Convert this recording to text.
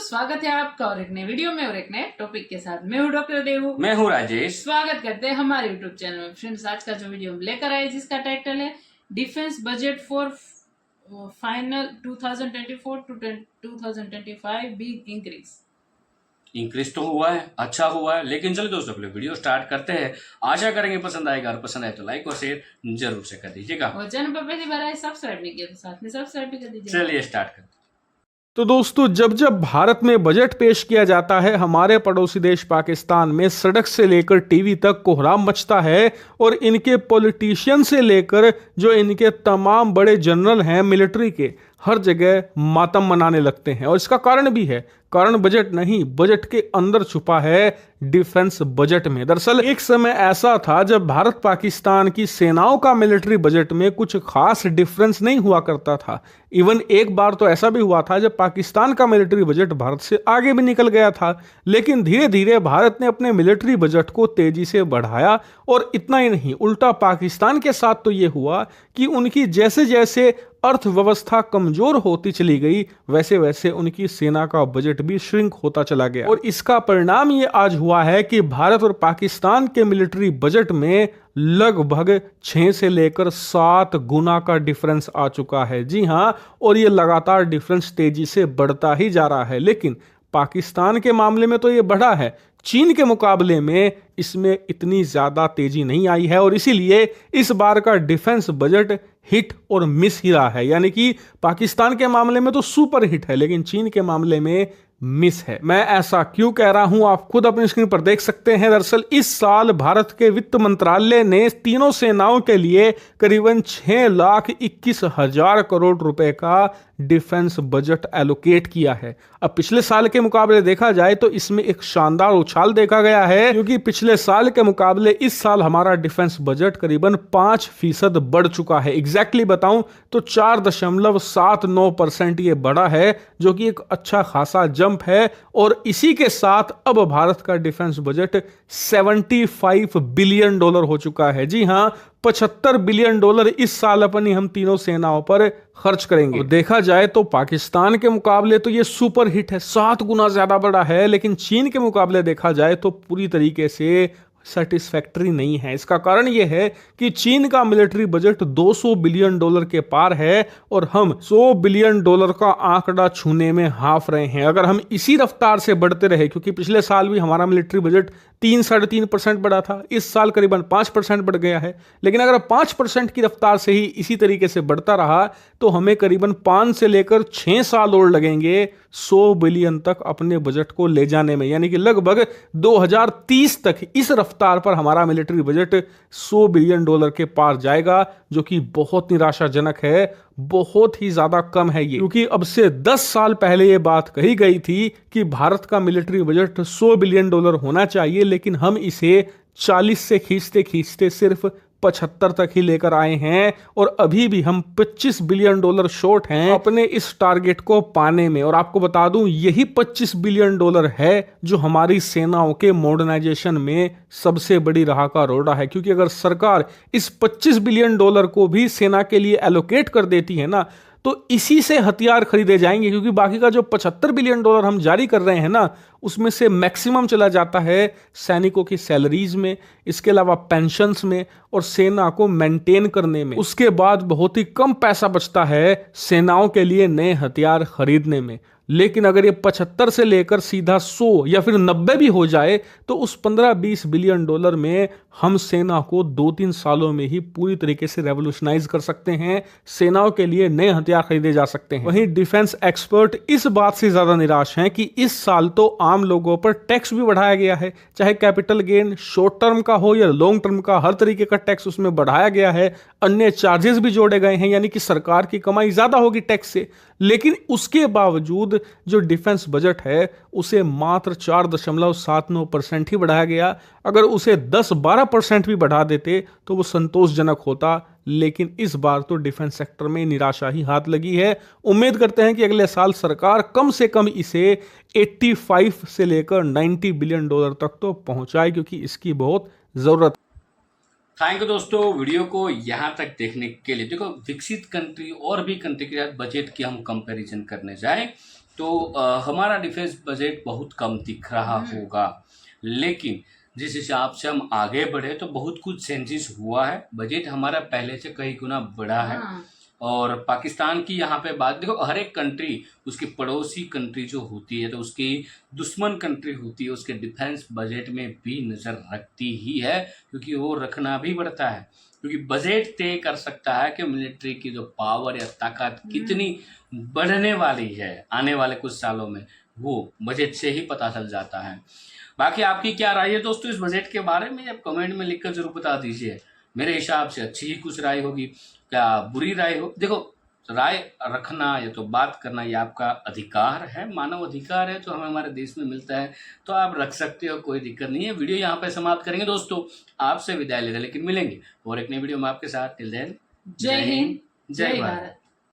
स्वागत है आपका और एक नए वीडियो में और एक नए टॉपिक के साथ। मैं हूँ डॉक्टर देवू, मैं हूँ राजेश। स्वागत करते हैं हमारे यूट्यूब चैनल में। फ्रेंड्स, आज का जो वीडियो हम लेकर आए जिसका टाइटल है defence budget for final 2024 to 2025 big increase तो हुआ है, अच्छा हुआ है, लेकिन चलो दोस्तों अपने वीडियो स्टार्ट करते हैं। आशा करेंगे पसंद आएगा और पसंद आए तो लाइक और शेयर जरूर से कर दीजिएगा और चैनल पर पहली बार आए सब्सक्राइब नहीं किया तो साथ में सब्सक्राइब भी कर दीजिए। चलिए स्टार्ट करते हैं। तो दोस्तों, जब जब भारत में बजट पेश किया जाता है, हमारे पड़ोसी देश पाकिस्तान में सड़क से लेकर टीवी तक कोहराम मचता है और इनके पॉलिटिशियन से लेकर जो इनके तमाम बड़े जनरल हैं मिलिट्री के, हर जगह मातम मनाने लगते हैं। और इसका कारण भी है, कारण बजट नहीं, बजट के अंदर छुपा है डिफेंस बजट में। दरअसल एक समय ऐसा था जब भारत पाकिस्तान की सेनाओं का मिलिट्री बजट में कुछ खास डिफरेंस नहीं हुआ करता था। इवन एक बार तो ऐसा भी हुआ था जब पाकिस्तान का मिलिट्री बजट भारत से आगे भी निकल गया था। लेकिन धीरे धीरे भारत ने अपने मिलिट्री बजट को तेजी से बढ़ाया और इतना ही नहीं, उल्टा पाकिस्तान के साथ तो ये हुआ कि उनकी जैसे जैसे अर्थव्यवस्था कमजोर होती चली गई वैसे वैसे उनकी सेना का बजट भी श्रिंक होता चला गया। और इसका परिणाम ये आज हुआ है कि भारत और पाकिस्तान के मिलिट्री बजट में लगभग 6 से लेकर 7 गुना का डिफरेंस आ चुका है। जी हां, और ये लगातार डिफरेंस तेजी से बढ़ता ही जा रहा है। लेकिन पाकिस्तान के मामले में तो ये बढ़ा है, चीन के मुकाबले में इसमें इतनी ज्यादा तेजी नहीं आई है और इसीलिए इस बार का डिफेंस बजट हिट और मिस ही रहा है। यानी कि पाकिस्तान के मामले में तो सुपर हिट है लेकिन चीन के मामले में मिस है। मैं ऐसा क्यों कह रहा हूं आप खुद अपनी स्क्रीन पर देख सकते हैं। दरअसल इस साल भारत के वित्त मंत्रालय ने तीनों सेनाओं के लिए करीबन 6,21,000 करोड़ रुपए का डिफेंस बजट एलोकेट किया है। अब पिछले साल के मुकाबले देखा जाए तो इसमें एक शानदार उछाल देखा गया है, क्योंकि पिछले साल के मुकाबले इस साल हमारा डिफेंस बजट करीबन 5% बढ़ चुका है। एग्जैक्टली बताऊं तो 4.79% ये बढ़ा है, जो कि एक अच्छा खासा जंप है। और इसी के साथ अब भारत का डिफेंस बजट $75 बिलियन हो चुका है। जी हां, $75 बिलियन इस साल अपनी हम तीनों सेनाओं पर खर्च करेंगे। देखा जाए तो पाकिस्तान के मुकाबले तो ये सुपर हिट है, 7 गुना ज्यादा बड़ा है। लेकिन चीन के मुकाबले देखा जाए तो पूरी तरीके से सेटिस्फैक्टरी नहीं है। इसका कारण यह है कि चीन का मिलिट्री बजट $200 बिलियन के पार है और हम $100 बिलियन का आंकड़ा छूने में हाफ रहे हैं। अगर हम इसी रफ्तार से बढ़ते रहे, क्योंकि पिछले साल भी हमारा मिलिट्री बजट 3-3.5% बढ़ा था, इस साल करीबन 5% बढ़ गया है। लेकिन अगर 5% की रफ्तार से ही इसी तरीके से बढ़ता रहा तो हमें करीबन 5 से लेकर 6 साल और लगेंगे 100 बिलियन तक अपने बजट को ले जाने में। यानी कि लगभग 2030 तक इस रफ्तार पर हमारा मिलिट्री बजट $100 बिलियन के पार जाएगा, जो कि बहुत निराशाजनक है, बहुत ही ज्यादा कम है ये। क्योंकि अब से 10 साल पहले ये बात कही गई थी कि भारत का मिलिट्री बजट $100 बिलियन होना चाहिए, लेकिन हम इसे 40 से खींचते खींचते सिर्फ 75 तक ही लेकर आए हैं और अभी भी हम $25 बिलियन शॉर्ट हैं अपने इस टारगेट को पाने में। और आपको बता दूं, यही $25 बिलियन है जो हमारी सेनाओं के मॉडर्नाइजेशन में सबसे बड़ी राह का रोड़ा है। क्योंकि अगर सरकार इस $25 बिलियन को भी सेना के लिए एलोकेट कर देती है ना, तो इसी से हथियार खरीदे जाएंगे। क्योंकि बाकी का जो $75 बिलियन हम जारी कर रहे हैं ना, उसमें से मैक्सिमम चला जाता है सैनिकों की सैलरीज में, इसके अलावा पेंशन्स में और सेना को मेंटेन करने में। उसके बाद बहुत ही कम पैसा बचता है सेनाओं के लिए नए हथियार खरीदने में। लेकिन अगर ये 75 से लेकर सीधा 100 या फिर 90 भी हो जाए तो उस 15-20 बिलियन डॉलर में हम सेना को 2-3 सालों में ही पूरी तरीके से रेवोल्यूशनाइज कर सकते हैं, सेनाओं के लिए नए हथियार खरीदे जा सकते हैं। वहीं डिफेंस एक्सपर्ट इस बात से ज्यादा निराश हैं कि इस साल तो आम लोगों पर टैक्स भी बढ़ाया गया है, चाहे कैपिटल गेन शॉर्ट टर्म का हो या लॉन्ग टर्म का, हर तरीके का टैक्स उसमें बढ़ाया गया है, अन्य चार्जेस भी जोड़े गए हैं। यानी कि सरकार की कमाई ज्यादा होगी टैक्स से। लेकिन उसके बावजूद जो डिफेंस बजट है उसे मात्र 4.79% ही बढ़ाया गया। अगर उसे 10-12% भी बढ़ा देते तो वो संतोषजनक होता। लेकिन इस बार तो डिफेंस सेक्टर में निराशा ही हाथ लगी है। उम्मीद करते हैं कि अगले साल सरकार कम से कम इसे 85 से लेकर $90 बिलियन तक तो पहुंचाए, क्योंकि इसकी बहुत जरूरत। थैंक यू दोस्तों वीडियो को यहाँ तक देखने के लिए। देखो, विकसित कंट्री और भी कंट्री के साथ बजट की हम कंपैरिजन करने जाए तो हमारा डिफेंस बजट बहुत कम दिख रहा होगा, लेकिन जिस हिसाब से हम आगे बढ़े तो बहुत कुछ चेंजेस हुआ है। बजट हमारा पहले से कई गुना बड़ा है। हाँ। और पाकिस्तान की यहाँ पे बात देखो, हर एक कंट्री उसकी पड़ोसी कंट्री जो होती है तो उसकी दुश्मन कंट्री होती है, उसके डिफेंस बजट में भी नज़र रखती ही है, क्योंकि वो रखना भी पड़ता है, क्योंकि बजट तय कर सकता है कि मिलिट्री की जो पावर या ताकत कितनी बढ़ने वाली है आने वाले कुछ सालों में, वो बजट से ही पता चल जाता है। बाकी आपकी क्या राय है दोस्तों इस बजट के बारे में, आप कमेंट में लिखकर जरूर बता दीजिए। मेरे हिसाब से अच्छी ही कुछ राय होगी, क्या बुरी राय हो, देखो राय रखना या तो बात करना ये आपका अधिकार है, मानव अधिकार है, तो हमें हमारे देश में मिलता है, तो आप रख सकते हो, कोई दिक्कत नहीं है। वीडियो यहाँ पे समाप्त करेंगे दोस्तों, आपसे विदाई लेते, लेकिन मिलेंगे और एक नई वीडियो में आपके साथ। टिल देन जय हिंद, जय भारत।